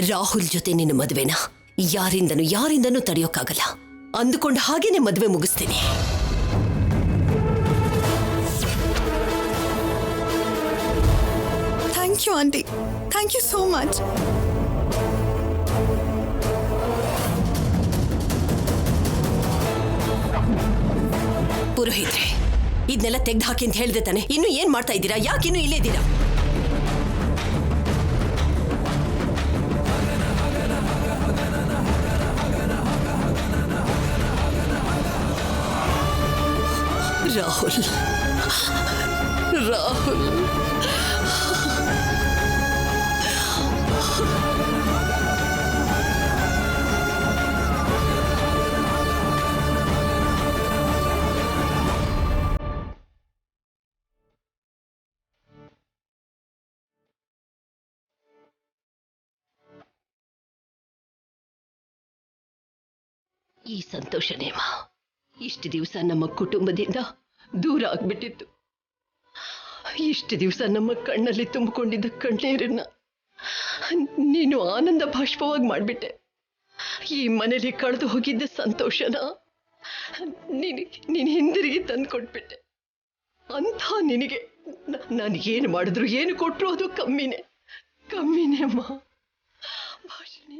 ರಾಹುಲ್ ಜೊತೆ ನಿನ್ನ ಮದುವೆನ ಯಾರಿಂದನೂ ತಡೆಯೋಕ್ಕಾಗಲ್ಲ. ಅಂದುಕೊಂಡ ಹಾಗೇನೆ ಮದುವೆ ಮುಗಿಸ್ತೀನಿ. Thank you aunty, thank you so much. ಪುರೋಹಿತ್ರೆ, ಇದನ್ನೆಲ್ಲ ತೆಗ್ದು ಹಾಕಿ ಅಂತ ಹೇಳ್ದೆ ತಾನೆ. ಇನ್ನು ಏನ್ ಮಾಡ್ತಾ ಇದ್ದೀರಾ? ಯಾಕಿನ್ನು ಇಲ್ಲೇ ಇದ್ದೀರಾ? ರಾಹುಲ್, ರಾಹುಲ್, ಈ ಸಂತೋಷನೇಮ ಇಷ್ಟು ದಿವಸ ನಮ್ಮ ಕುಟುಂಬದಿಂದ ದೂರ ಆಗ್ಬಿಟ್ಟಿತ್ತು. ಇಷ್ಟು ದಿವಸ ನಮ್ಮ ಕಣ್ಣಲ್ಲಿ ತುಂಬಿಕೊಂಡಿದ್ದ ಕಣ್ಣೀರನ್ನ ನೀನು ಆನಂದ ಬಾಷ್ಪವಾಗಿ ಮಾಡ್ಬಿಟ್ಟೆ. ಈ ಮನೇಲಿ ಕಳೆದು ಹೋಗಿದ್ದ ಸಂತೋಷನ ನೀನು ಹಿಂದಿರುಗಿ ತಂದು ಕೊಟ್ಬಿಟ್ಟೆ. ಅಂಥ ನಿನಗೆ ನಾನು ಏನು ಮಾಡಿದ್ರು ಏನು ಕೊಟ್ಟರು ಅದು ಕಮ್ಮಿನೇ ಅಮ್ಮ. ಭಾಷಿಣಿ,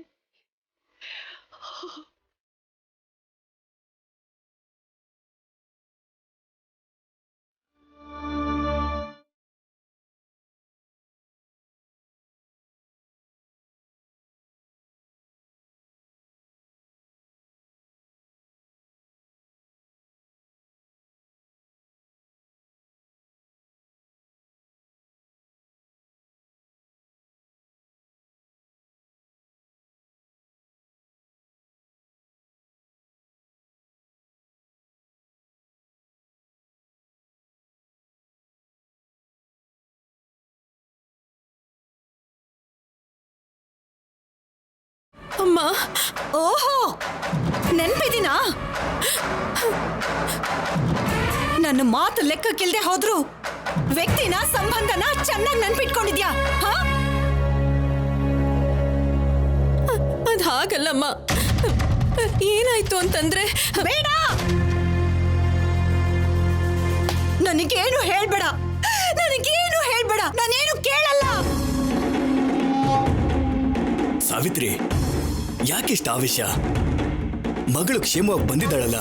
ಅಮ್ಮ, ಓಹೋ, ನೆನ್ಪಿದೀನಾ? ನನ್ನ ಮಾತು ಲೆಕ್ಕಕ್ಕಿಲ್ದೆ ಹೋದ್ರು ವ್ಯಕ್ತಿನ ಸಂಬಂಧನ ಚೆನ್ನಾಗಿ ನೆನ್ಪಿಟ್ಕೊಂಡಿದ್ಯಾ? ಅದ್ ಹಾಗಲ್ಲಮ್ಮ. ಏನಾಯ್ತು ಅಂತಂದ್ರೆ, ಬೇಡ, ನನಗೇನು ಹೇಳ್ಬೇಡ, ನಾನೇನು ಕೇಳಲ್ಲ. ಸಾವಿತ್ರಿ, ಯಾಕಿಷ್ಟ ಆವೇಶ? ಮಗಳು ಕ್ಷೇಮವಾಗಿ ಬಂದಿದ್ದಾಳಲ್ಲ,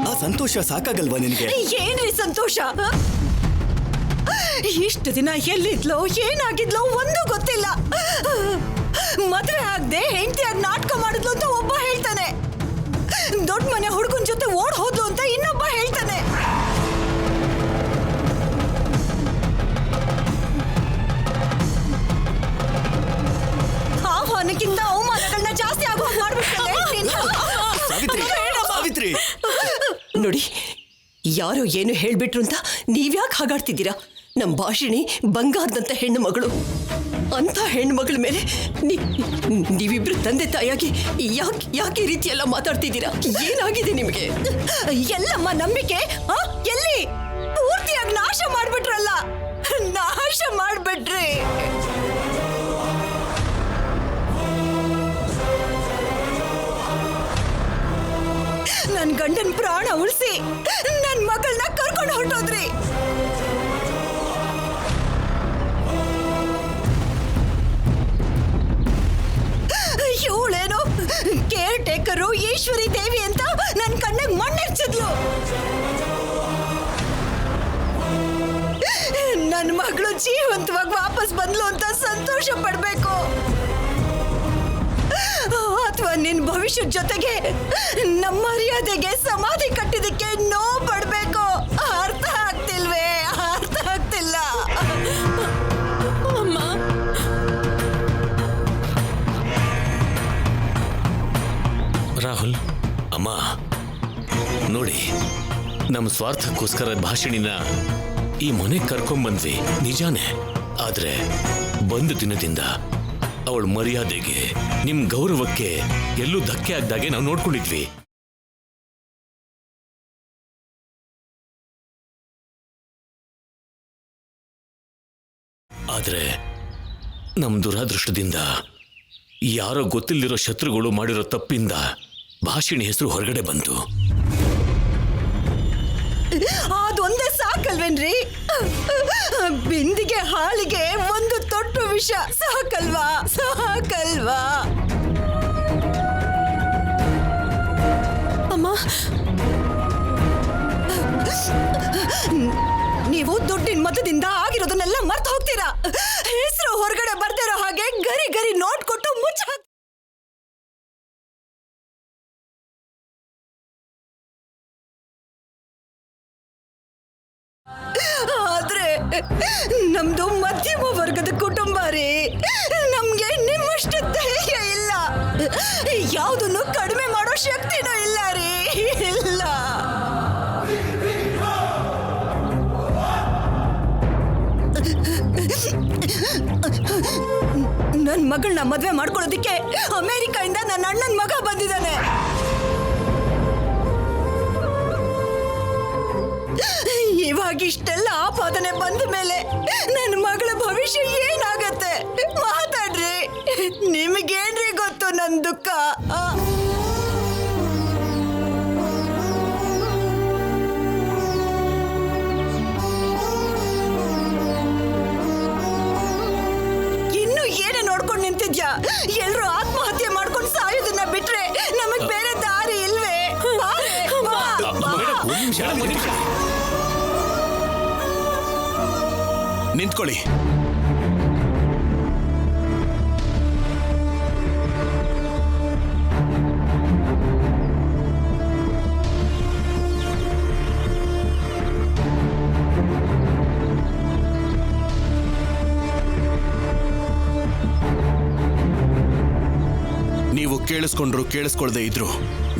ಆ ಸಂತೋಷ ಸಾಕಾಗಲ್ವಾ ನಿನಗೆ? ಏನ್ರಿ ಸಂತೋಷ? ಇಷ್ಟು ದಿನ ಎಲ್ಲಿದ್ಲೋ ಏನಾಗಿದ್ಲೋ ಒಂದು ಗೊತ್ತಿಲ್ಲ. ಮದುವೆ ಆಗದೆ ಹೆಂಡತಿಯಾಗಿ ನಾಟಕ ಮಾಡಿದ್ಲು ಅಂತ ಒಬ್ಬ ಹೇಳ್ತಾನೆ, ದೊಡ್ಡ ಮನೆ ಹುಡುಗನ ಜೊತೆ ಓಡ್ ಹೋದ್ಲು ಅಂತ ಇನ್ನೊಬ್ಬ ಹೇಳ್ತಾನೆ. ಆಹ್ವಾನಕ್ಕಿಂತ ಅವಮಾನಗಳನ್ನ ಜಾಸ್ತಿ ಆಗೋ ಸಾವಿತ್ರಿ, ನೋಡಿ, ಯಾರೋ ಏನು ಹೇಳ್ಬಿಟ್ರು ಅಂತ ನೀವ್ಯಾಕೆ ಹಾಗಾಡ್ತಿದ್ದೀರಾ? ನಮ್ಮ ಭಾಷಿಣಿ ಬಂಗಾರದಂತ ಹೆಣ್ಣು ಮಗಳು. ಅಂಥ ಹೆಣ್ಣು ಮಗಳ ಮೇಲೆ ನೀವಿಬ್ರು ತಂದೆ ತಾಯಾಗಿ ಯಾಕೆ ಈ ರೀತಿ ಎಲ್ಲ ಮಾತಾಡ್ತಿದ್ದೀರಾ? ಏನಾಗಿದೆ ನಿಮಗೆ? ಎಲ್ಲಮ್ಮ ನಂಬಿಕೆ ಎಲ್ಲಿ? ಪೂರ್ತಿಯಾಗಿ ನಾಶ ಮಾಡ್ಬಿಟ್ರಲ್ಲ, ನಾಶ ಮಾಡ್ಬಿಟ್ರಿ. ನನ್ ಗಂಡನ್ ಪ್ರಾಣ ಉಳಿಸಿ ನನ್ ಮಗಳನ್ನ ಕರ್ಕೊಂಡು ಹೊರಟೋದ್ರಿ. ಇವಳೇನು ಕೇರ್ ಟೇಕರು ಈಶ್ವರಿ ದೇವಿ ಅಂತ ನನ್ ಕಣ್ಣಿಗೆ ಮಣ್ಣೆರ್ಚಿದ್ಲು. ನನ್ನ ಮಗಳು ಜೀವಂತವಾಗಿ ವಾಪಸ್ ಬಂದ್ಲು ಅಂತ ಸಂತೋಷ ಪಡ್ಬೇಕು, ಅಥವಾ ನಿನ್ ಭವಿಷ್ಯದ ಜೊತೆಗೆ ನಮ್ಮ ಮರ್ಯಾದೆಗೆ ಸಮಾಧಿ ಕಟ್ಟಿದಕ್ಕೆ ನೋವು ಪಡ್ಬೇಕು? ಅರ್ಥ ಆಗ್ತಿಲ್ವೇ? ಅರ್ಥ ಆಗ್ತಿಲ್ಲ ಅಮ್ಮ. ರಾಹುಲ್, ಅಮ್ಮ ನೋಡಿ, ನಮ್ಮ ಸ್ವಾರ್ಥಕ್ಕೋಸ್ಕರ ಭಾಷಣಿನ ಈ ಮನೆಗೆ ಕರ್ಕೊಂಡ್ಬಂದ್ವಿ ನಿಜಾನೇ. ಆದ್ರೆ ಬಂದ ದಿನದಿಂದ ಅವಳ ಮರ್ಯಾದೆಗೆ, ನಿಮ್ ಗೌರವಕ್ಕೆ ಎಲ್ಲೂ ಧಕ್ಕೆ ಆಗ್ದಾಗೆ ನಾವು ನೋಡ್ಕೊಂಡಿದ್ವಿ. ಆದ್ರೆ ನಮ್ ದುರಾದೃಷ್ಟದಿಂದ ಯಾರೋ ಗೊತ್ತಿಲ್ಲದಿರೋ ಶತ್ರುಗಳು ಮಾಡಿರೋ ತಪ್ಪಿಂದ ಭಾಷಿಣಿ ಹೆಸರು ಹೊರಗಡೆ ಬಂತು. ಅದೊಂದೇ ಸಾಕಲ್ವೇನ್ರಿ? ಬಿಂದಿಗೆ ಹಾಳಿಗೆ ಒಂದು ತೊಟ್ಟು ವಿಷ ಸಾಕಲ್ವಾ? ಸಾಕಲ್ವಾ? ಅಮ್ಮ, ನೀವು ದುಡ್ಡಿನ ಮತದಿಂದ ಆಗಿರೋದನ್ನೆಲ್ಲ ಮರ್ತು ಹೋಗ್ತೀರಾ. ಹೆಸರು ಹೊರಗಡೆ ಬರ್ದಿರೋ ಹಾಗೆ ಗರಿ ಗರಿ ನೋಟ್ ಕೊಟ್ಟು ಮುಚ್ಚ. ಆದ್ರೆ ನಮ್ದು ಮಧ್ಯಮ ವರ್ಗದ ಕುಟುಂಬ ರೀ. ನಮ್ಗೆ ನಿಮ್ಮಷ್ಟು ಧೈರ್ಯ ಇಲ್ಲ, ಯಾವುದನ್ನು ಕಡಿಮೆ ಮಾಡೋ ಶಕ್ತಿನೂ ಇಲ್ಲ ರೀ. ಇಲ್ಲ. ನನ್ ಮಗಳನ್ನ ಮದ್ವೆ ಮಾಡ್ಕೊಳ್ಳೋದಿಕ್ಕೆ ಅಮೆರಿಕದಿಂದ ನನ್ನ ಅಣ್ಣನ ಮಗ ಬಂದಿದ್ದಾನೆ. ಇವಾಗ ಇಷ್ಟೆಲ್ಲ ಆಪಾದನೆ ಬಂದ ಮೇಲೆ ನನ್ನ ಮಗಳ ಭವಿಷ್ಯ ಏನಾಗತ್ತೆ? ಮಾತಾಡ್ರಿ, ನಿಮಗೇನ್ರಿ ಗೊತ್ತು ನನ್ ದುಃಖ? ಇನ್ನು ಏನೇ ನೋಡ್ಕೊಂಡು ನಿಂತಿದ್ಯಾ? ಎಲ್ರು ಆತ್ಮಹತ್ಯೆ ಮಾಡ್ಕೊಂಡು ಸಾಯೋದನ್ನ ಬಿಟ್ರೆ ನಮಗ್ ಬೇರೆ ದಾರಿ ಇಲ್ವೇ? ನಿಂತ್ಕೊಳ್ಳಿ. ನೀವು ಕೇಳಿಸ್ಕೊಂಡ್ರು ಕೇಳಿಸ್ಕೊಳ್ದೇ ಇದ್ರು,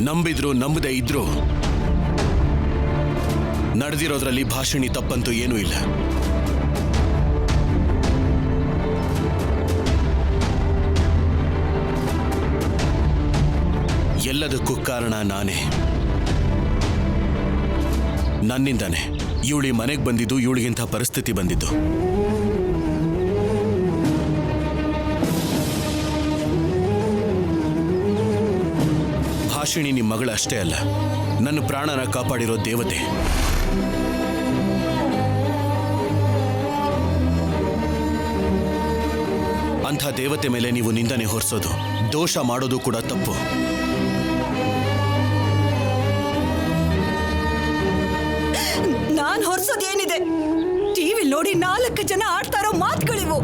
ನಂಬಿದ್ರು ನಂಬದೇ ಇದ್ರು, ನಡೆದಿರೋದ್ರಲ್ಲಿ ಭಾಷಿಣಿ ತಪ್ಪಂತೂ ಏನೂ ಇಲ್ಲ. ಎಲ್ಲದಕ್ಕೂ ಕಾರಣ ನಾನೇ. ನನ್ನಿಂದಾನೆ ಇವಳಿ ಮನೆಗೆ ಬಂದಿದ್ದು, ಇವಳಿಗಿಂತ ಪರಿಸ್ಥಿತಿ ಬಂದಿದ್ದು. ಭಾಷಿಣಿ ನಿಮ್ಮ ಮಗಳು ಅಷ್ಟೇ ಅಲ್ಲ, ನನ್ನ ಪ್ರಾಣನ ಕಾಪಾಡಿರೋ ದೇವತೆ. ಅಂಥ ದೇವತೆ ಮೇಲೆ ನೀವು ನಿಂದನೆ ಹೊರಿಸೋದು, ದೋಷ ಮಾಡೋದು ಕೂಡ ತಪ್ಪು. ನಾನ್ ಹೊರಸೋದೇನಿದೆ? ಟಿವಿ ನೋಡಿ 4 ಜನ ಆಡ್ತಾ ಇರೋ ಮಾತುಗಳಿವು.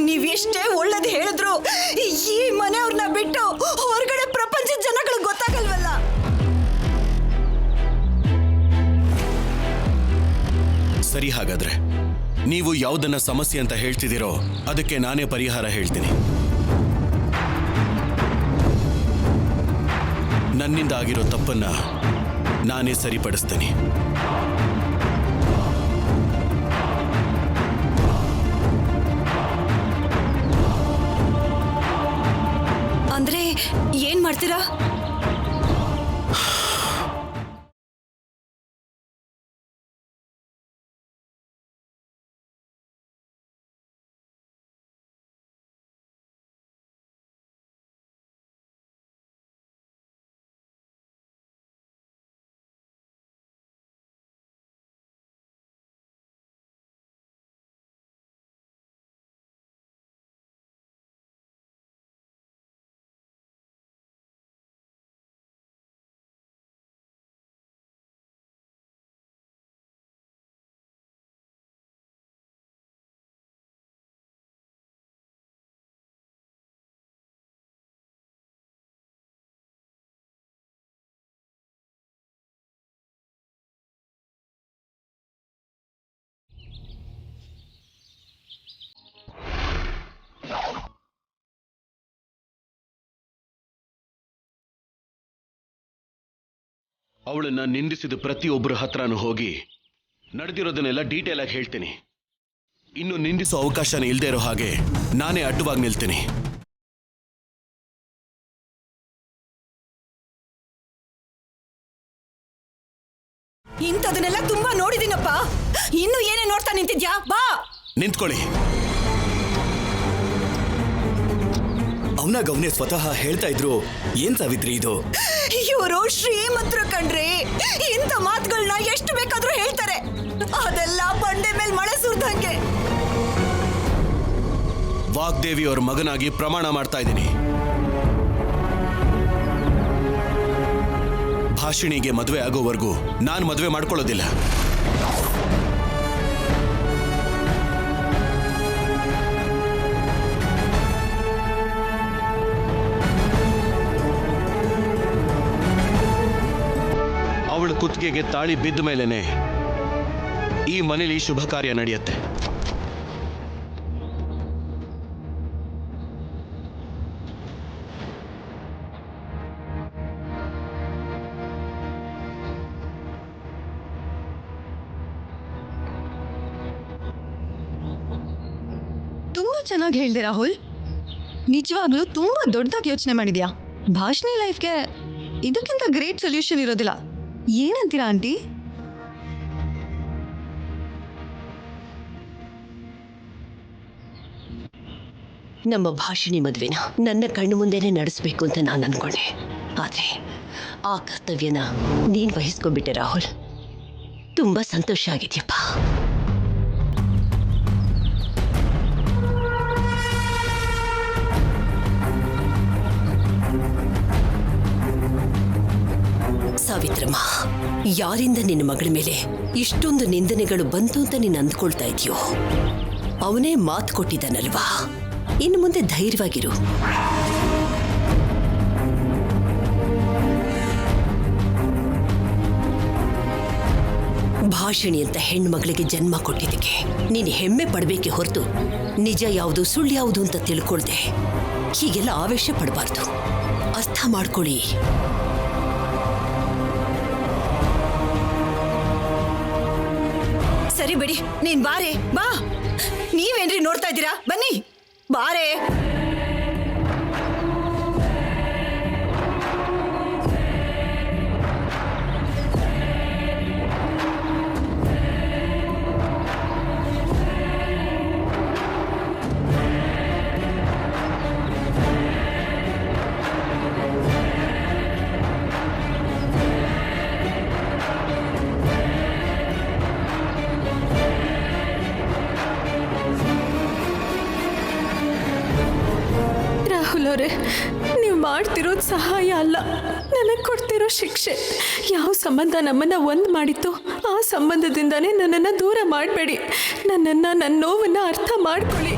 ನೀವೆಷ್ಟೇ ಒಳ್ಳೇದು ಹೇಳಿದ್ರು ಈ ಮನೆಯವ್ರನ್ನ ಬಿಟ್ಟು ಹೊರಗಡೆ ಪ್ರಪಂಚದ ಜನಗಳಿಗೆ ಗೊತ್ತಾಗಲ್ವಲ್ಲ. ಸರಿ, ಹಾಗಾದ್ರೆ ನೀವು ಯಾವುದನ್ನ ಸಮಸ್ಯೆ ಅಂತ ಹೇಳ್ತಿದ್ದೀರೋ ಅದಕ್ಕೆ ನಾನೇ ಪರಿಹಾರ ಹೇಳ್ತೀನಿ. ನನ್ನಿಂದ ಆಗಿರೋ ತಪ್ಪನ್ನ ನಾನೇ ಸರಿಪಡಿಸ್ತೇನೆ. ಅಂದ್ರೆ ಏನ್ ಮಾಡ್ತೀರಾ? ಅವಳನ್ನ ನಿಂದಿಸಿದ ಪ್ರತಿಯೊಬ್ಬರ ಹತ್ರನೂ ಹೋಗಿ ನಡೆದಿರೋದನ್ನೆಲ್ಲ ಡೀಟೇಲ್ ಆಗಿ ಹೇಳ್ತೀನಿ. ಇನ್ನು ನಿಂದಿಸೋ ಅವಕಾಶನೇ ಇಲ್ಲದೆ ಇರೋ ಹಾಗೆ ನಾನೇ ಅಡ್ಡವಾಗಿ ನಿಲ್ತೀನಿ. ಇಂಥದನ್ನೆಲ್ಲ ತುಂಬಾ ನೋಡಿದೀನಪ್ಪ. ಇನ್ನು ಏನೇ ನೋಡ್ತಾ ನಿಂತಿದ್ಯಾ? ಬಾ, ನಿಂತ್ಕೊಳ್ಳಿ. ಅವನೇ ಸ್ವತಃ ಹೇಳ್ತಾ ಇದ್ರು. ಏನ್ ಸಾವಿತ್ರಿ ಇದು? ಇವರು ಶ್ರೀಮಂತರು ಕಣ್ರಿ, ಇಂಥ ಮಾತುಗಳನ್ನ ಎಷ್ಟು ಬೇಕಾದ್ರೂ ಹೇಳ್ತಾರೆ. ಅದೆಲ್ಲ ಬಂಡೆ ಮೇಲೆ ಮಳೆ ಸುರಿದಂಗೆ. ವಾಗ್ದೇವಿ ಅವ್ರ ಮಗನಾಗಿ ಪ್ರಮಾಣ ಮಾಡ್ತಾ ಇದ್ದೀನಿ. ಭಾಷಿಣಿಗೆ ಮದುವೆ ಆಗೋವರೆಗೂ ನಾನು ಮದುವೆ ಮಾಡ್ಕೊಳ್ಳೋದಿಲ್ಲ. ಅವಳ ಕುತ್ತಿಗೆಗೆ ತಾಳಿ ಬಿದ್ದ ಮೇಲೇನೆ ಈ ಮನೇಲಿ ಶುಭ ಕಾರ್ಯ ನಡೆಯುತ್ತೆ. ತುಂಬಾ ಚೆನ್ನಾಗಿ ಹೇಳ್ದೆ ರಾಹುಲ್. ನಿಜವಾಗ್ಲೂ ತುಂಬಾ ದೊಡ್ಡದಾಗಿ ಯೋಚನೆ ಮಾಡಿದ್ಯಾ. ಭಾಷಿಣಿ ಲೈಫ್ಗೆ ಇದಕ್ಕಿಂತ ಗ್ರೇಟ್ ಸೊಲ್ಯೂಷನ್ ಇರೋದಿಲ್ಲ. ಏನಂತೀರಾ ಆಂಟಿ? ನಮ್ಮ ಭಾಷಿಣಿ ಮದುವೆನ ನನ್ನ ಕಣ್ಣು ಮುಂದೆನೆ ನಡೆಸಬೇಕು ಅಂತ ನಾನು ಅನ್ಕೊಂಡೆ. ಆದರೆ ಆ ಕರ್ತವ್ಯನ ನೀನು ವಹಿಸ್ಕೊಂಡ್ಬಿಟ್ಟೆ ರಾಹುಲ್. ತುಂಬ ಸಂತೋಷ ಆಗಿದೆಯಪ್ಪ. ಸಾವಿತ್ರಮ್ಮ, ಯಾರಿಂದ ನಿನ್ನ ಮಗಳ ಮೇಲೆ ಇಷ್ಟೊಂದು ನಿಂದನೆಗಳು ಬಂತು ಅಂತ ನೀನು ಅಂದ್ಕೊಳ್ತಾ ಇದೆಯೋ, ಅವನೇ ಮಾತು ಕೊಟ್ಟಿದ್ದಾನಲ್ವಾ. ಇನ್ನು ಮುಂದೆ ಧೈರ್ಯವಾಗಿರು. ಭಾಷಿಣಿ ಅಂತ ಹೆಣ್ಮಗಳಿಗೆ ಜನ್ಮ ಕೊಟ್ಟಿದ್ದಕ್ಕೆ ನೀನು ಹೆಮ್ಮೆ ಪಡಬೇಕೆ ಹೊರತು ನಿಜ ಯಾವುದು ಸುಳ್ಳು ಯಾವುದು ಅಂತ ತಿಳ್ಕೊಳ್ದೆ ಹೀಗೆಲ್ಲ ಆವೇಶ ಪಡಬಾರ್ದು. ಅರ್ಥ ಮಾಡ್ಕೊಳ್ಳಿ. ಸರಿ ಬಿಡಿ, ನೀನ್ ಬಾರೆ ಬಾ. ನೀವೇನ್ರಿ ನೋಡ್ತಾ ಇದ್ದೀರಾ? ಬನ್ನಿ ಬಾರೆ. ಅವರೇ, ನೀವು ಮಾಡ್ತಿರೋದು ಸಹಾಯ ಅಲ್ಲ, ನನಗೆ ಕೊಡ್ತಿರೋ ಶಿಕ್ಷೆ. ಯಾವ ಸಂಬಂಧ ನಮ್ಮನ್ನು ಒಂದು ಮಾಡಿತ್ತು ಆ ಸಂಬಂಧದಿಂದನೇ ನನ್ನನ್ನು ದೂರ ಮಾಡಬೇಡಿ. ನನ್ನ ನೋವನ್ನು ಅರ್ಥ ಮಾಡ್ಕೊಳ್ಳಿ.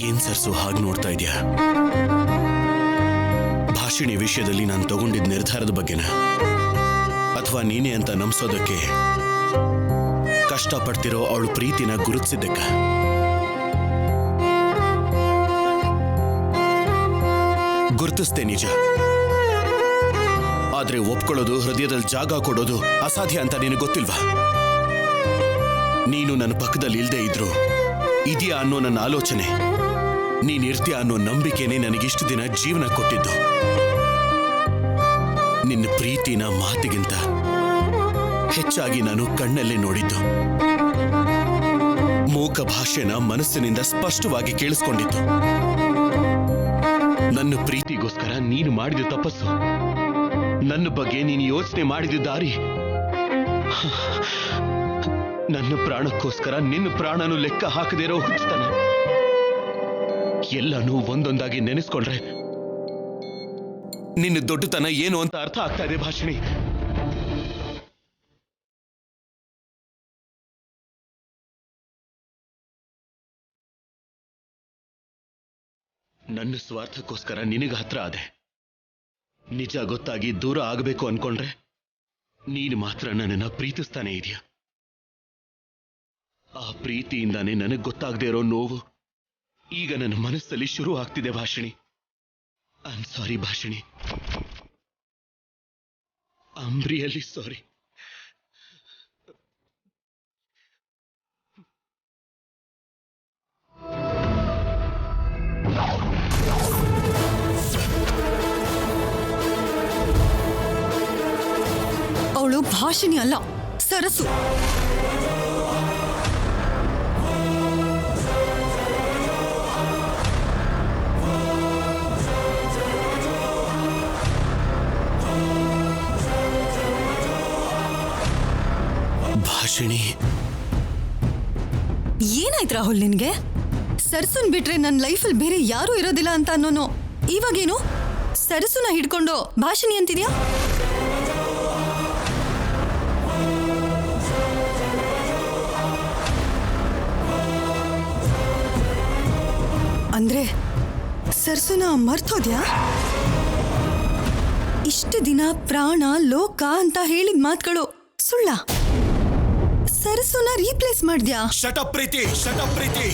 ಏನ್ ಸರ್ಸು ಹಾಗೆ ನೋಡ್ತಾ ಇದೆಯಾ? ಭಾಷಿಣಿ ವಿಷಯದಲ್ಲಿ ನಾನು ತಗೊಂಡಿದ್ದ ನಿರ್ಧಾರದ ಬಗ್ಗೆನ, ಅಥವಾ ನೀನೇ ಅಂತ ನಂಬಿಸೋದಕ್ಕೆ ಕಷ್ಟಪಡ್ತಿರೋ ಅವಳು ಪ್ರೀತಿನ ಗುರುತಿಸಿದ್ದಕ್ಕ? ಗುರುತಿಸ್ತೆ ನಿಜ, ಆದ್ರೆ ಒಪ್ಕೊಳ್ಳೋದು, ಹೃದಯದಲ್ಲಿ ಜಾಗ ಕೊಡೋದು ಅಸಾಧ್ಯ ಅಂತ ನಿನಗೆ ಗೊತ್ತಿಲ್ವಾ? ನೀನು ನನ್ನ ಪಕ್ಕದಲ್ಲಿ ಇಲ್ದೇ ಇದ್ರು ಇದೆಯಾ ಅನ್ನೋ ನನ್ನ ಆಲೋಚನೆ, ನೀನಿರ್ತೀಯ ಅನ್ನೋ ನಂಬಿಕೆನೇ ನನಗಿಷ್ಟು ದಿನ ಜೀವನ ಕೊಟ್ಟಿದ್ದು. ನಿನ್ನ ಪ್ರೀತಿನ ಮಾತಿಗಿಂತ ಹೆಚ್ಚಾಗಿ ನಾನು ಕಣ್ಣಲ್ಲೇ ನೋಡಿದ್ದು. ಮೂಕ ಭಾಷೆನ ಮನಸ್ಸಿನಿಂದ ಸ್ಪಷ್ಟವಾಗಿ ಕೇಳಿಸ್ಕೊಂಡಿದ್ದು. ನನ್ನ ಪ್ರೀತಿಗೋಸ್ಕರ ನೀನು ಮಾಡಿದ ತಪಸ್ಸು, ನನ್ನ ಬಗ್ಗೆ ನೀನು ಯೋಚನೆ ಮಾಡಿದ ದಾರಿ, ನನ್ನ ಪ್ರಾಣಕ್ಕೋಸ್ಕರ ನಿನ್ನ ಪ್ರಾಣನು ಲೆಕ್ಕ ಹಾಕದೇ ಇರೋ ಹುಚ್ಚತನ, ಎಲ್ಲನೂ ಒಂದೊಂದಾಗಿ ನೆನೆಸ್ಕೊಂಡ್ರೆ ನಿನ್ನ ದೊಡ್ಡತನ ಏನು ಅಂತ ಅರ್ಥ ಆಗ್ತಾ ಇದೆ ಭಾಷಿಣಿ. ನನ್ನ ಸ್ವಾರ್ಥಕ್ಕೋಸ್ಕರ ನಿನಗೆ ಹತ್ರ ಆದೆ. ನಿಜ ಗೊತ್ತಾಗಿ ದೂರ ಆಗಬೇಕು ಅನ್ಕೊಂಡ್ರೆ ನೀನು ಮಾತ್ರ ನನ್ನನ್ನು ಪ್ರೀತಿಸ್ತಾನೆ ಇದೆಯಾ? ಆ ಪ್ರೀತಿಯಿಂದಾನೇ ನನಗೆ ಗೊತ್ತಾಗದೇ ಇರೋ ನೋವು ಈಗ ನನ್ನ ಮನಸ್ಸಲ್ಲಿ ಶುರು ಆಗ್ತಿದೆ Bhashini. I am sorry Bhashini. I am really sorry. ಅವಳು ಭಾಷಿಣಿ ಅಲ್ಲ, ಸರಸು. ಭಾಷಿಣಿ, ಏನಾಯ್ತು ರಾಹುಲ್ ನಿನ್ಗೆ? ಸರಸುನ್ ಬಿಟ್ರೆ ನನ್ನ ಲೈಫಲ್ಲಿ ಬೇರೆ ಯಾರೂ ಇರೋದಿಲ್ಲ ಅಂತ ಅನ್ನೋನು ಇವಾಗೇನು ಸರಸುನ ಹಿಡ್ಕೊಂಡು ಭಾಷಿಣಿ ಅಂತಿದ್ಯಾ? ಅಂದ್ರೆ ಸರಸುನ ಮರ್ತೋದ್ಯಾ? ಇಷ್ಟು ದಿನ ಪ್ರಾಣ ಲೋಕ ಅಂತ ಹೇಳಿದ ಮಾತುಗಳು ಸುಳ್ಳ? ಸರಸುನ ರೀಪ್ಲೇಸ್ ಮಾಡ್ದ್ಯಾ? ಶಟಪ್ ಪ್ರೀತಿ, ಶಟಪ್ ಪ್ರೀತಿ.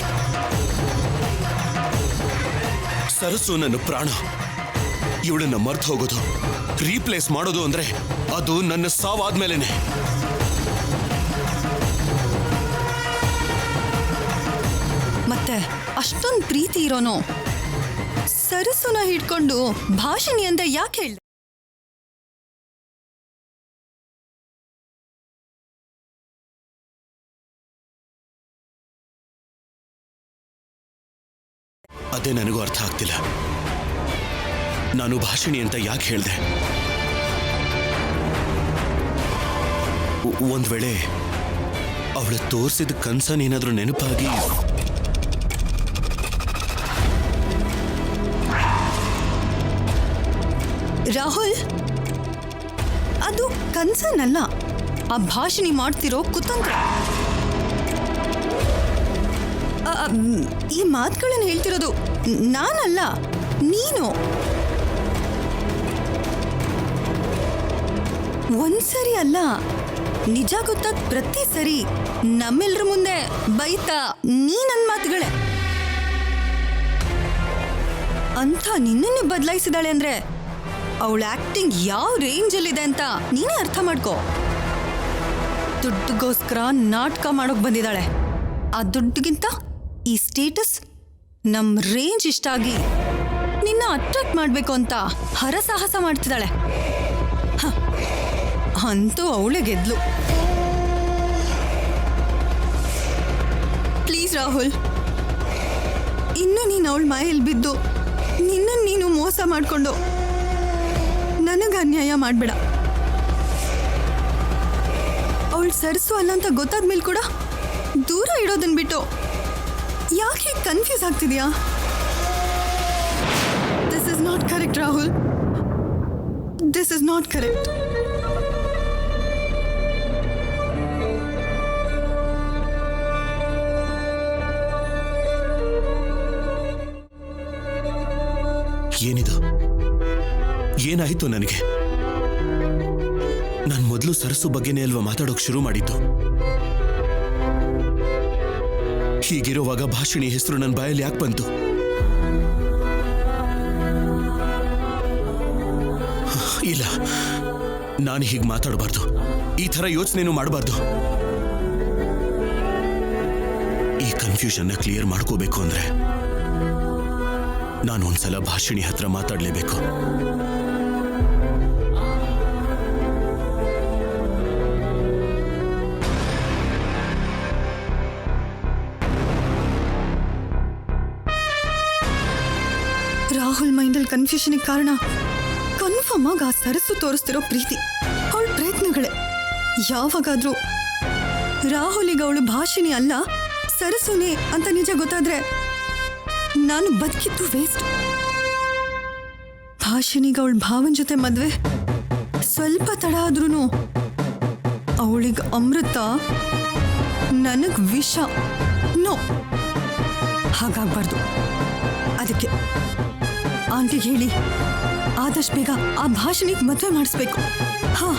ಸರಸು ನನ್ನ ಪ್ರಾಣ. ಇವಳನ್ನ ಮರ್ತು ಹೋಗೋದು, ರೀಪ್ಲೇಸ್ ಮಾಡೋದು ಅಂದ್ರೆ ಅದು ನನ್ನ ಸಾವಾದ್ಮೇಲೆನೆ. ಮತ್ತೆ ಅಷ್ಟೊಂದು ಪ್ರೀತಿ ಇರೋನು ಸರಸುನ ಹಿಡ್ಕೊಂಡು ಭಾಷಿಣಿ ಅಂತ ಯಾಕೆ ಹೇಳ್ದೆ? ಅದೇ ನನಗೂ ಅರ್ಥ ಆಗ್ತಿಲ್ಲ. ನಾನು ಭಾಷಿಣಿ ಅಂತ ಯಾಕೆ ಹೇಳ್ದೆ? ಒಂದ್ ವೇಳೆ ಅವಳ ತೋರಿಸಿದ ಕನ್ಸನೇನಾದ್ರೂ ನೆನಪಾಗಿ ರಾಹುಲ್, ಅದು ಕನ್ಸನ್ನಲ್ಲ, ಆ ಭಾಷಿಣಿ ಮಾಡ್ತಿರೋ ಕುತಂತ್ರ. ಈ ಮಾತುಗಳನ್ನು ಹೇಳ್ತಿರೋದು ನಾನಲ್ಲ, ನೀನು. ಒಂದ್ಸರಿ ಅಲ್ಲ, ನಿಜ ಗೊತ್ತಾದ ಪ್ರತಿ ಸರಿ ನಮ್ಮೆಲ್ರ ಮುಂದೆ ಬೈತಾ ನೀ ನನ್ನ ಮಾತುಗಳೇ. ಅಂತ ನಿನ್ನನ್ನು ಬದಲಾಯಿಸಿದಾಳೆ ಅಂದ್ರೆ ಅವಳ ಆಕ್ಟಿಂಗ್ ಯಾವ ರೇಂಜಲ್ಲಿದೆ ಅಂತ ನೀನೇ ಅರ್ಥ ಮಾಡ್ಕೋ. ದುಡ್ಡುಗೋಸ್ಕರ ನಾಟಕ ಮಾಡೋಕ್ ಬಂದಿದ್ದಾಳೆ. ಆ ದುಡ್ಡಿಗಿಂತ ಈ ಸ್ಟೇಟಸ್, ನಮ್ ರೇಂಜ್ ಇಷ್ಟ ಆಗಿ ನಿನ್ನ ಅಟ್ರಾಕ್ಟ್ ಮಾಡ್ಬೇಕು ಅಂತ ಹರಸಾಹಸ ಮಾಡ್ತಿದ್ದಾಳೆ. ಅಂತೂ ಅವಳೆ ಗೆದ್ಲು. ಪ್ಲೀಸ್ ರಾಹುಲ್, ಇನ್ನು ನೀನು ಅವಳ ಮಾಯಲ್ಲಿ ಬಿದ್ದು ನಿನ್ನನ್ನು ನೀನು ಮೋಸ ಮಾಡಿಕೊಂಡು ನನಗೆ ಅನ್ಯಾಯ ಮಾಡಬೇಡ. ಅವಳು ಸರಸು ಅಲ್ಲ ಅಂತ ಗೊತ್ತಾದ್ಮೇಲೆ ಕೂಡ ದೂರ ಇಡೋದನ್ನ ಬಿಟ್ಟು ಯಾಕೆ ಕನ್ಫ್ಯೂಸ್ ಆಗ್ತಿದ್ಯಾ? This is not correct Rahul, this is not correct. ಏನಿದು? ಏನಾಯ್ತು ನನಗೆ? ನಾನು ಮೊದಲು ಸರಸು ಬಗ್ಗೆನೇ ಅಲ್ವಾ ಮಾತಾಡೋಕ್ ಶುರು ಮಾಡಿದ್ದು. ಹೀಗಿರುವಾಗ ಭಾಷಿಣಿ ಹೆಸರು ನನ್ನ ಬಾಯಲ್ಲಿ ಯಾಕೆ ಬಂತು? ಇಲ್ಲ, ನಾನು ಹೀಗೆ ಮಾತಾಡಬಾರ್ದು, ಈ ಥರ ಯೋಚನೆನೂ ಮಾಡಬಾರ್ದು. ಈ ಕನ್ಫ್ಯೂಷನ್ನ ಕ್ಲಿಯರ್ ಮಾಡ್ಕೋಬೇಕು ಅಂದ್ರೆ ನಾನು ಒಂದ್ಸಲ ಭಾಷಿಣಿ ಹತ್ರ ಮಾತಾಡಲೇಬೇಕು. ರಾಹುಲ್ ಮೈಂಡಲ್ಲಿ ಕನ್ಫ್ಯೂಷನ್ಗೆ ಕಾರಣ ಕನ್ಫರ್ಮ್ ಆಗಿ ಆ ಸರಸು ತೋರಿಸ್ತಿರೋ ಪ್ರೀತಿ, ಅವಳ ಪ್ರಯತ್ನಗಳೇ. ಯಾವಾಗಾದ್ರೂ ರಾಹುಲಿಗೆ ಅವಳು ಭಾಷಿಣಿ ಅಲ್ಲ ಸರಸುನೇ ಅಂತ ನಿಜ ಗೊತ್ತಾದ್ರೆ ನಾನು ಬದುಕಿದ್ದು ವೇಸ್ಟ್. ಭಾಷಿಣಿಗೆ ಅವಳ ಭಾವನ ಜೊತೆ ಮದ್ವೆ ಸ್ವಲ್ಪ ತಡ ಆದ್ರೂ ಅವಳಿಗೆ ಅಮೃತ, ನನಗ್ ವಿಷ. ನೋ, ಹಾಗಾಗ್ಬಾರ್ದು. ಅದಕ್ಕೆ ಆಂಟಿಗೆ ಹೇಳಿ ಆದಷ್ಟು ಬೇಗ ಆ ಭಾಷಣಿಗೆ ಮದುವೆ ಮಾಡಿಸ್ಬೇಕು. ಹಾ,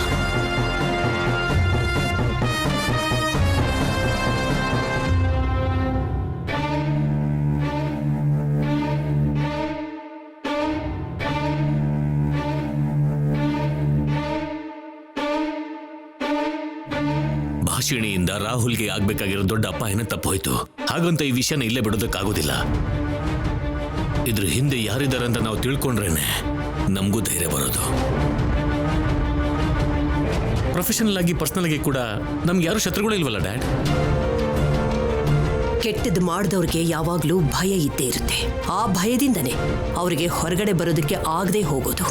ಭಾಷಿಣಿಯಿಂದ ರಾಹುಲ್ಗೆ ಆಗ್ಬೇಕಾಗಿರೋ ದೊಡ್ಡ ಅಪಾಯನ ತಪ್ಪೋಯ್ತು. ಹಾಗಂತ ಈ ವಿಷಯನ ಇಲ್ಲೇ ಬಿಡೋದಕ್ಕಾಗೋದಿಲ್ಲ. ಇದ್ರ ಹಿಂದೆ ಯಾರಿದ್ದಾರೆ ಅಂತ ನಾವು ತಿಳ್ಕೊಂಡ್ರೇನೆ ನಮಗೂ ಧೈರ್ಯ ಬರೋದು. ಪ್ರೊಫೆಷನಲ್ ಆಗಿ ಪರ್ಸನಲ್ ಆಗಿ ಕೂಡ ನಮ್ಗೆ ಯಾರು ಶತ್ರುಗಳು ಇಲ್ವಲ್ಲ ಡ್ಯಾಡ್. ಕೆಟ್ಟದ್ದು ಮಾಡಿದವ್ರಿಗೆ ಯಾವಾಗಲೂ ಭಯ ಇದ್ದೇ ಇರುತ್ತೆ. ಆ ಭಯದಿಂದನೇ ಅವರಿಗೆ ಹೊರಗಡೆ ಬರೋದಕ್ಕೆ ಆಗದೆ ಹೋಗೋದು.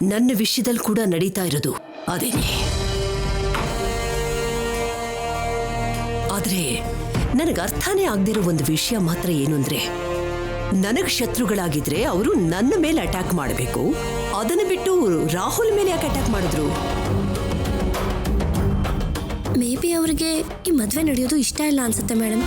ನನ್ನ ವಿಷಯದಲ್ಲಿ ಕೂಡ ನಡೀತಾ ಇರೋದು ಅದೇನೆ. ಆದ್ರೆ ನನಗೆ ಅರ್ಥನೇ ಆಗದಿರೋ ಒಂದು ವಿಷಯ ಮಾತ್ರ ಏನು ಅಂದ್ರೆ, ನನಗೆ ಶತ್ರುಗಳಾಗಿದ್ರೆ ಅವರು ನನ್ನ ಮೇಲೆ ಅಟ್ಯಾಕ್ ಮಾಡಬೇಕು, ಅದನ್ನು ಬಿಟ್ಟು ರಾಹುಲ್ ಮೇಲೆ ಯಾಕೆ ಅಟ್ಯಾಕ್ ಮಾಡಿದ್ರು? ಮೇ ಬಿ ಅವ್ರಿಗೆ ಈ ಮದುವೆ ನಡೆಯೋದು ಇಷ್ಟ ಇಲ್ಲ ಅನ್ಸುತ್ತೆ ಮೇಡಮ್.